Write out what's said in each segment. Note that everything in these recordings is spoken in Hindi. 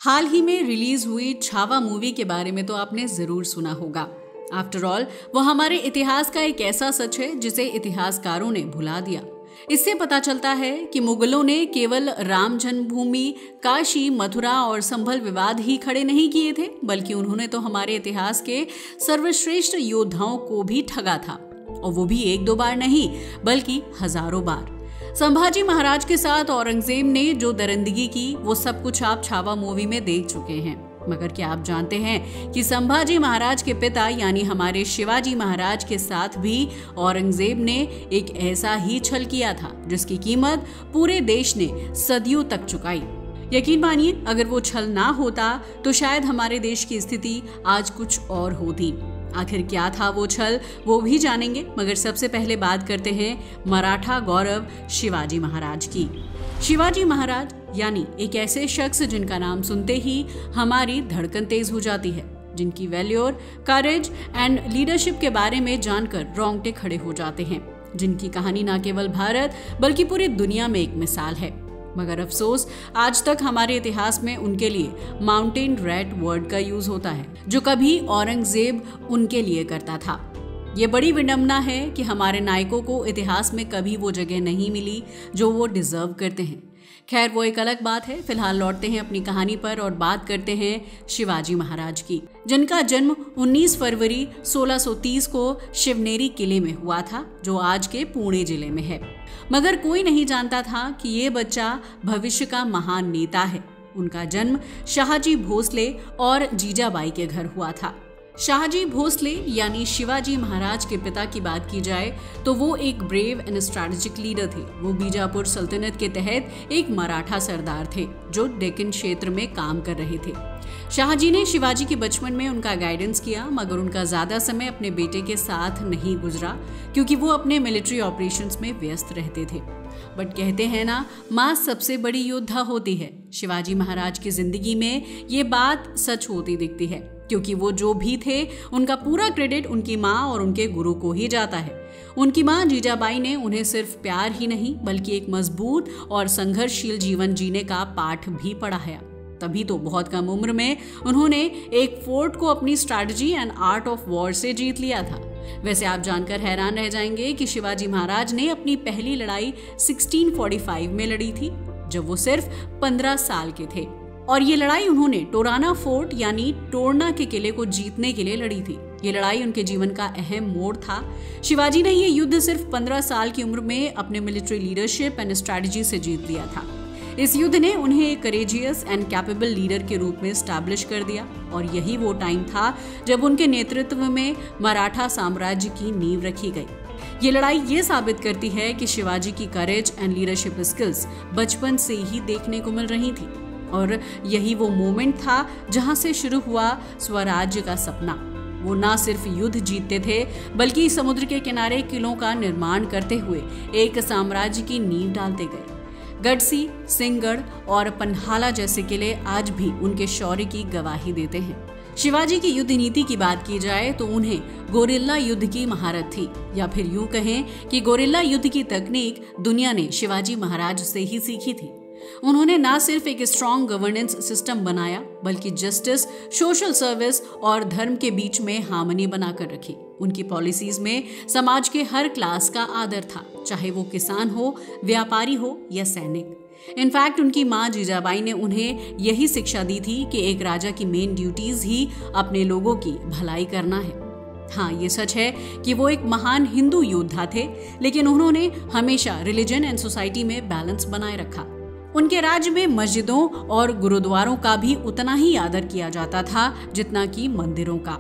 हाल ही में रिलीज हुई छावा मूवी के बारे में तो आपने जरूर सुना होगा। आफ्टर ऑल वो हमारे इतिहास का एक ऐसा सच है जिसे इतिहासकारों ने भुला दिया। इससे पता चलता है कि मुगलों ने केवल राम जन्मभूमि, काशी, मथुरा और संभल विवाद ही खड़े नहीं किए थे, बल्कि उन्होंने तो हमारे इतिहास के सर्वश्रेष्ठ योद्धाओं को भी ठगा था, और वो भी एक दो बार नहीं बल्कि हजारों बार। संभाजी महाराज के साथ औरंगजेब ने जो दरिंदगी की वो सब कुछ आप छावा मूवी में देख चुके हैं। मगर क्या आप जानते हैं कि संभाजी महाराज के पिता यानी हमारे शिवाजी महाराज के साथ भी औरंगजेब ने एक ऐसा ही छल किया था जिसकी कीमत पूरे देश ने सदियों तक चुकाई। यकीन मानिए, अगर वो छल ना होता तो शायद हमारे देश की स्थिति आज कुछ और होती। आखिर क्या था वो छल, वो भी जानेंगे, मगर सबसे पहले बात करते हैं मराठा गौरव शिवाजी महाराज की। शिवाजी महाराज यानी एक ऐसे शख्स जिनका नाम सुनते ही हमारी धड़कन तेज हो जाती है, जिनकी वैल्योर, करेज एंड लीडरशिप के बारे में जानकर रोंगटे खड़े हो जाते हैं, जिनकी कहानी न केवल भारत बल्कि पूरी दुनिया में एक मिसाल है। मगर अफसोस, आज तक हमारे इतिहास में उनके लिए माउंटेन रैट वर्ड का यूज होता है, जो कभी औरंगजेब उनके लिए करता था। ये बड़ी विडंबना है कि हमारे नायकों को इतिहास में कभी वो जगह नहीं मिली जो वो डिजर्व करते हैं। खैर, वो एक अलग बात है। फिलहाल लौटते हैं अपनी कहानी पर और बात करते हैं शिवाजी महाराज की, जिनका जन्म 19 फरवरी 1630 को शिवनेरी किले में हुआ था, जो आज के पुणे जिले में है। मगर कोई नहीं जानता था कि ये बच्चा भविष्य का महान नेता है। उनका जन्म शाहजी भोसले और जीजाबाई के घर हुआ था। शाहजी भोसले यानी शिवाजी महाराज के पिता की बात की जाए तो वो एक ब्रेव एंड स्ट्रैटेजिक लीडर थे। वो बीजापुर सल्तनत के तहत एक मराठा सरदार थे जो डेक्कन क्षेत्र में काम कर रहे थे। शाहजी ने शिवाजी के बचपन में उनका गाइडेंस किया, मगर उनका ज्यादा समय अपने बेटे के साथ नहीं गुजरा क्योंकि वो अपने मिलिट्री ऑपरेशंस में व्यस्त रहते थे। बट कहते हैं ना, माँ सबसे बड़ी योद्धा होती है। शिवाजी महाराज की जिंदगी में ये बात सच होती दिखती है, क्योंकि वो जो भी थे उनका पूरा क्रेडिट उनकी माँ और उनके गुरु को ही जाता है। उनकी माँ जीजाबाई ने उन्हें सिर्फ प्यार ही नहीं बल्कि एक मजबूत और संघर्षशील जीवन जीने का पाठ भी पढ़ाया। तभी तो बहुत कम उम्र में उन्होंने एक फोर्ट को अपनी strategy and art of war से जीत लिया था। वैसे आप जानकर हैरान रह जाएंगे कि शिवाजी महाराज ने अपनी पहली लड़ाई 1645 में लड़ी थी, जब वो सिर्फ 15 साल के थे, और ये लड़ाई उन्होंने टोराना फोर्ट यानी टोरना के किले को जीतने के लिए लड़ी थी। ये लड़ाई उनके जीवन का अहम मोड़ था। शिवाजी ने ये युद्ध सिर्फ 15 साल की उम्र में अपने मिलिट्री लीडरशिप एंड स्ट्रैटेजी से जीत लिया था। इस युद्ध ने उन्हें एक करेजियस एंड कैपेबल लीडर के रूप में स्टैब्लिश कर दिया, और यही वो टाइम था जब उनके नेतृत्व में मराठा साम्राज्य की नींव रखी गई। ये लड़ाई ये साबित करती है कि शिवाजी की करेज एंड लीडरशिप स्किल्स बचपन से ही देखने को मिल रही थी, और यही वो मोमेंट था जहां से शुरू हुआ स्वराज्य का सपना। वो ना सिर्फ युद्ध जीतते थे बल्कि समुद्र के किनारे किलों का निर्माण करते हुए एक साम्राज्य की नींव डालते गए। गढ़सी, सिंहगढ़ और पन्हाला जैसे किले आज भी उनके शौर्य की गवाही देते हैं। शिवाजी की युद्ध नीति की बात की जाए तो उन्हें गोरिल्ला युद्ध की महारत थी, या फिर यूं कहें कि गोरिल्ला युद्ध की तकनीक दुनिया ने शिवाजी महाराज से ही सीखी थी। उन्होंने ना सिर्फ एक स्ट्रॉन्ग गवर्नेंस सिस्टम बनाया बल्कि जस्टिस, सोशल सर्विस और धर्म के बीच में हार्मनी बनाकर रखी। उनकी पॉलिसीज में समाज के हर क्लास का आदर था, चाहे वो किसान हो, व्यापारी हो या सैनिक। इनफैक्ट उनकी माँ जीजाबाई ने उन्हें यही शिक्षा दी थी कि एक राजा की मेन ड्यूटीज ही अपने लोगों की भलाई करना है। हाँ, ये सच है कि वो एक महान हिंदू योद्धा थे, लेकिन उन्होंने हमेशा रिलीजन एंड सोसाइटी में बैलेंस बनाए रखा। उनके राज्य में मस्जिदों और गुरुद्वारों का भी उतना ही आदर किया जाता था जितना कि मंदिरों का,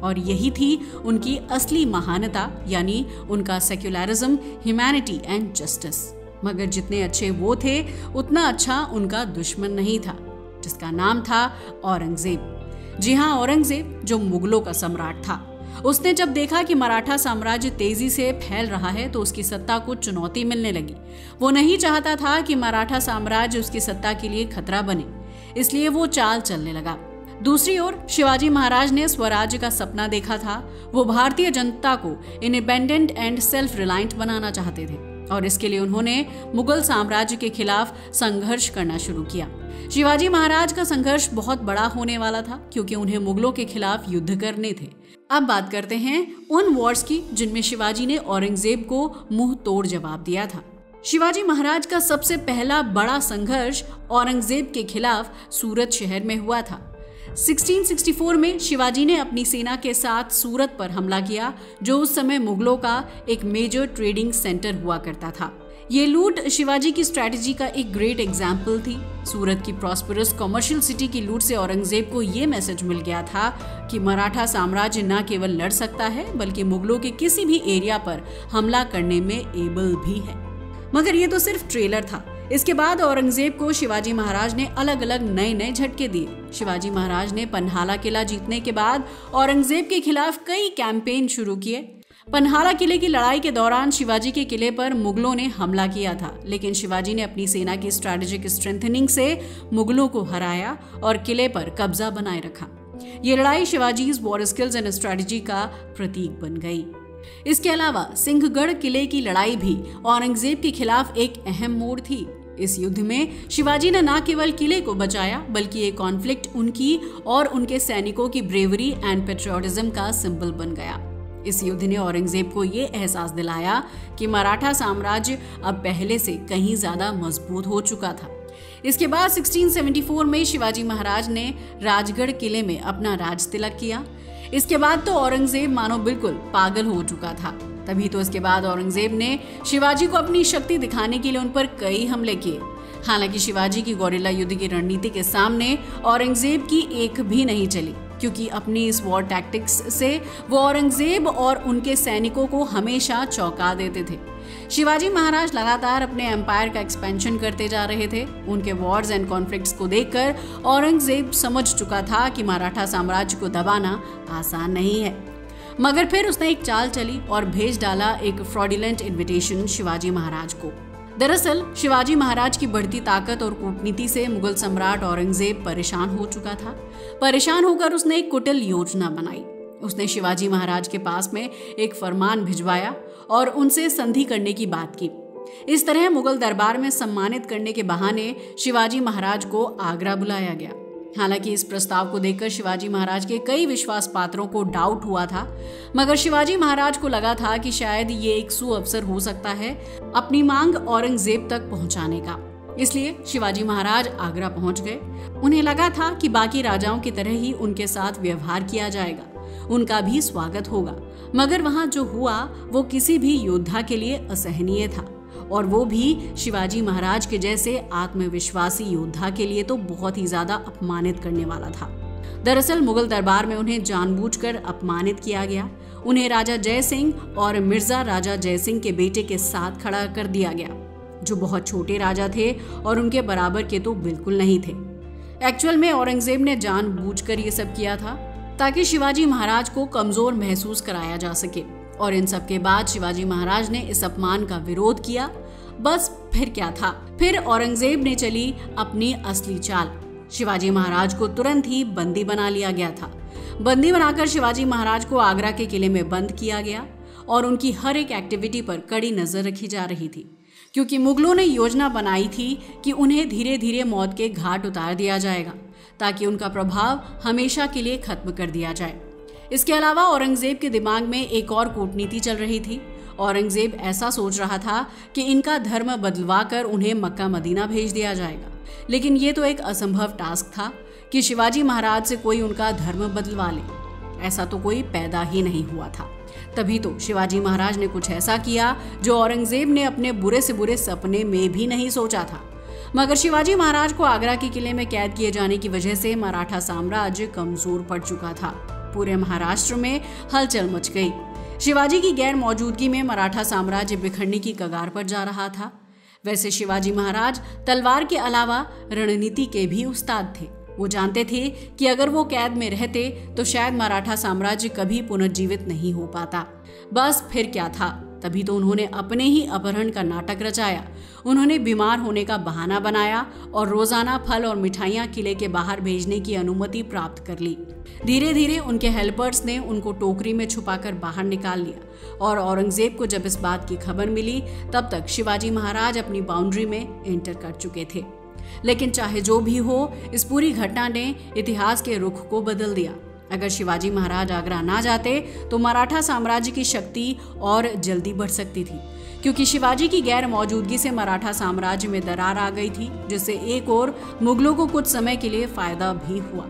और यही थी उनकी असली महानता, यानी उनका सेक्युलरिज्म, ह्यूमैनिटी एंड जस्टिस। मगर जितने अच्छे वो थे उतना अच्छा उनका दुश्मन नहीं था, जिसका नाम था औरंगजेब। जी हाँ, औरंगजेब, जो मुगलों का सम्राट था। उसने जब देखा कि मराठा साम्राज्य तेजी से फैल रहा है तो उसकी सत्ता को चुनौती मिलने लगी। वो नहीं चाहता था कि मराठा साम्राज्य उसकी सत्ता के लिए खतरा बने, इसलिए वो चाल चलने लगा। दूसरी ओर शिवाजी महाराज ने स्वराज्य का सपना देखा था। वो भारतीय जनता को इंडिपेंडेंट एंड सेल्फ रिलायंट बनाना चाहते थे, और इसके लिए उन्होंने मुगल साम्राज्य के खिलाफ संघर्ष करना शुरू किया। शिवाजी महाराज का संघर्ष बहुत बड़ा होने वाला था क्योंकि उन्हें मुगलों के खिलाफ युद्ध करने थे। अब बात करते हैं उन वॉर्स की जिनमें शिवाजी ने औरंगजेब को मुंह तोड़ जवाब दिया था। शिवाजी महाराज का सबसे पहला बड़ा संघर्ष औरंगजेब के खिलाफ सूरत शहर में हुआ था। 1664 में शिवाजी ने अपनी सेना के साथ सूरत पर हमला किया, जो उस समय मुगलों का एक मेजर ट्रेडिंग सेंटर हुआ करता था। ये लूट शिवाजी की स्ट्रैटेजी का एक ग्रेट एग्जाम्पल थी। सूरत की प्रॉस्परस कमर्शियल सिटी की लूट से औरंगजेब को ये मैसेज मिल गया था कि मराठा साम्राज्य न केवल लड़ सकता है बल्कि मुगलों के किसी भी एरिया पर हमला करने में एबल भी है। मगर ये तो सिर्फ ट्रेलर था। इसके बाद औरंगजेब को शिवाजी महाराज ने अलग अलग नए झटके दिए। शिवाजी महाराज ने पन्हाला किला जीतने के बाद औरंगजेब के खिलाफ कई कैंपेन शुरू किए। पन्हाला किले की लड़ाई के दौरान शिवाजी के किले पर मुगलों ने हमला किया था, लेकिन शिवाजी ने अपनी सेना की स्ट्रैटेजिक स्ट्रेंथनिंग से मुगलों को हराया और किले पर कब्जा बनाए रखा। ये लड़ाई Shivaji's war skills and strategy का प्रतीक बन गई। इसके अलावा सिंहगढ़ किले की लड़ाई भी औरंगजेब के खिलाफ एक अहम मोड़ थी। इस युद्ध में शिवाजी ने न केवल किले को बचाया बल्कि ये कॉन्फ्लिक्ट उनकी और उनके सैनिकों की ब्रेवरी एंड पेट्रियोटिज्म का सिंबल बन गया। इस युद्ध ने औरंगजेब को ये एहसास दिलाया कि मराठा साम्राज्य अब पहले से कहीं ज्यादा मजबूत हो चुका था। इसके बाद 1674 में शिवाजी महाराज ने राजगढ़ किले में अपना राज तिलक किया। इसके बाद तो औरंगजेब मानो बिल्कुल पागल हो चुका था। तभी तो इसके बाद औरंगजेब ने शिवाजी को अपनी शक्ति दिखाने के लिए उन पर कई हमले किए। हालांकि शिवाजी की गोरिल्ला युद्ध की रणनीति के सामने औरंगजेब की एक भी नहीं चली, क्योंकि अपनी इस वॉर टैक्टिक्स से वो औरंगजेब और उनके सैनिकों को हमेशा चौंका देते थे। शिवाजी महाराज लगातार अपने एम्पायर का एक्सपेंशन करते जा रहे थे। उनके वॉर्स एंड कॉन्फ्लिक्ट्स को देखकर औरंगजेब समझ चुका था कि मराठा साम्राज्य को दबाना आसान नहीं है। मगर फिर उसने एक चाल चली और भेज डाला एक फ्रॉडुलेंट इन्विटेशन शिवाजी महाराज को। दरअसल शिवाजी महाराज की बढ़ती ताकत और कूटनीति से मुगल सम्राट औरंगजेब परेशान हो चुका था। परेशान होकर उसने एक कुटिल योजना बनाई। उसने शिवाजी महाराज के पास में एक फरमान भिजवाया और उनसे संधि करने की बात की। इस तरह मुगल दरबार में सम्मानित करने के बहाने शिवाजी महाराज को आगरा बुलाया गया। हालांकि इस प्रस्ताव को देखकर शिवाजी महाराज के कई विश्वास पात्रों को डाउट हुआ था, मगर शिवाजी महाराज को लगा था कि शायद ये एक सुअवसर हो सकता है अपनी मांग औरंगजेब तक पहुंचाने का। इसलिए शिवाजी महाराज आगरा पहुंच गए। उन्हें लगा था कि बाकी राजाओं की तरह ही उनके साथ व्यवहार किया जाएगा, उनका भी स्वागत होगा। मगर वहां जो हुआ वो किसी भी योद्धा के लिए असहनीय था, और वो भी शिवाजी महाराज के जैसे आत्मविश्वासी योद्धा के लिए तो बहुत ही ज्यादा अपमानित करने वाला था। दरअसल मुगल दरबार में उन्हें जानबूझकर अपमानित किया गया। उन्हें राजा जय सिंह और मिर्जा राजा जय सिंह के बेटे के साथ खड़ा कर दिया गया, जो बहुत छोटे राजा थे और उनके बराबर के तो बिल्कुल नहीं थे। एक्चुअल में औरंगजेब ने जानबूझकर ये सब किया था ताकि शिवाजी महाराज को कमजोर महसूस कराया जा सके। और इन सब के बाद शिवाजी महाराज ने इस अपमान का विरोध किया। बस फिर क्या था, फिर औरंगजेब ने चली अपनी असली चाल। शिवाजी महाराज को तुरंत ही बंदी बना लिया गया था। बंदी बनाकर शिवाजी महाराज को आगरा के किले में बंद किया गया और उनकी हर एक एक्टिविटी पर कड़ी नजर रखी जा रही थी, क्योंकि मुगलों ने योजना बनाई थी कि उन्हें धीरे धीरे मौत के घाट उतार दिया जाएगा ताकि उनका प्रभाव हमेशा के लिए खत्म कर दिया जाए। इसके अलावा औरंगजेब के दिमाग में एक और कूटनीति चल रही थी। औरंगजेब ऐसा सोच रहा था कि इनका धर्म बदलवा कर उन्हें मक्का मदीना भेज दिया जाएगा, लेकिन ये तो एक असंभव टास्क था कि शिवाजी महाराज से कोई उनका धर्म बदलवा ले। ऐसा तो कोई पैदा ही नहीं हुआ था। तभी तो शिवाजी महाराज ने कुछ ऐसा किया जो औरंगजेब ने अपने बुरे से बुरे सपने में भी नहीं सोचा था। मगर शिवाजी महाराज को आगरा के किले में कैद किए जाने की वजह से मराठा साम्राज्य कमजोर पड़ चुका था। पूरे महाराष्ट्र में हलचल मच गई। शिवाजी की गैर मौजूदगी में मराठा साम्राज्य बिखरने की कगार पर जा रहा था। वैसे शिवाजी महाराज तलवार के अलावा रणनीति के भी उस्ताद थे। वो जानते थे कि अगर वो कैद में रहते तो शायद मराठा साम्राज्य कभी पुनर्जीवित नहीं हो पाता। बस फिर क्या था, तभी तो उन्होंने अपने ही अपहरण का नाटक रचाया। उन्होंने बीमार होने का बहाना बनाया और रोजाना फल और मिठाइयां किले के बाहर भेजने की अनुमति प्राप्त कर ली। धीरे धीरे उनके हेल्पर्स ने उनको टोकरी में छुपाकर बाहर निकाल लिया और औरंगजेब को जब इस बात की खबर मिली तब तक शिवाजी महाराज अपनी बाउंड्री में एंटर कर चुके थे। लेकिन चाहे जो भी हो, इस पूरी घटना ने इतिहास के रुख को बदल दिया। अगर शिवाजी महाराज आगरा ना जाते तो मराठा साम्राज्य की शक्ति और जल्दी बढ़ सकती थी, क्योंकि शिवाजी की गैर मौजूदगी से मराठा साम्राज्य में दरार आ गई थी, जिससे एक ओर मुगलों को कुछ समय के लिए फायदा भी हुआ,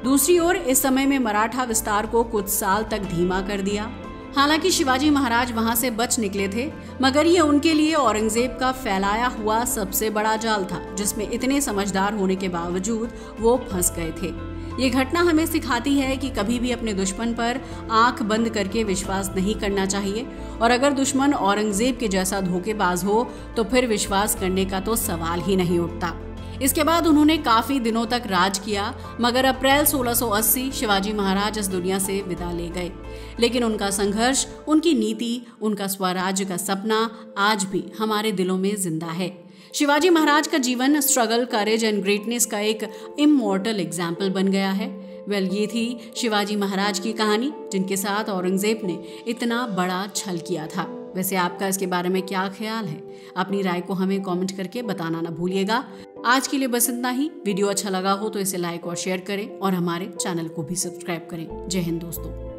दूसरी ओर इस समय में मराठा विस्तार को कुछ साल तक धीमा कर दिया। हालांकि शिवाजी महाराज वहां से बच निकले थे, मगर ये उनके लिए औरंगजेब का फैलाया हुआ सबसे बड़ा जाल था, जिसमें इतने समझदार होने के बावजूद वो फंस गए थे। ये घटना हमें सिखाती है कि कभी भी अपने दुश्मन पर आंख बंद करके विश्वास नहीं करना चाहिए, और अगर दुश्मन औरंगजेब के जैसा धोखेबाज हो तो फिर विश्वास करने का तो सवाल ही नहीं उठता। इसके बाद उन्होंने काफी दिनों तक राज किया, मगर अप्रैल 1680 शिवाजी महाराज इस दुनिया से विदा ले गए। लेकिन उनका संघर्ष, उनकी नीति, उनका स्वराज्य का सपना आज भी हमारे दिलों में जिंदा है। शिवाजी महाराज का जीवन स्ट्रगल, करेज एंड ग्रेटनेस का एक इमॉर्टल एग्जाम्पल बन गया है। ये थी शिवाजी महाराज की कहानी, जिनके साथ औरंगजेब ने इतना बड़ा छल किया था। वैसे आपका इसके बारे में क्या ख्याल है? अपनी राय को हमें कमेंट करके बताना ना भूलिएगा। आज के लिए बस इतना ही। वीडियो अच्छा लगा हो तो इसे लाइक और शेयर करें, और हमारे चैनल को भी सब्सक्राइब करें। जय हिंद दोस्तों।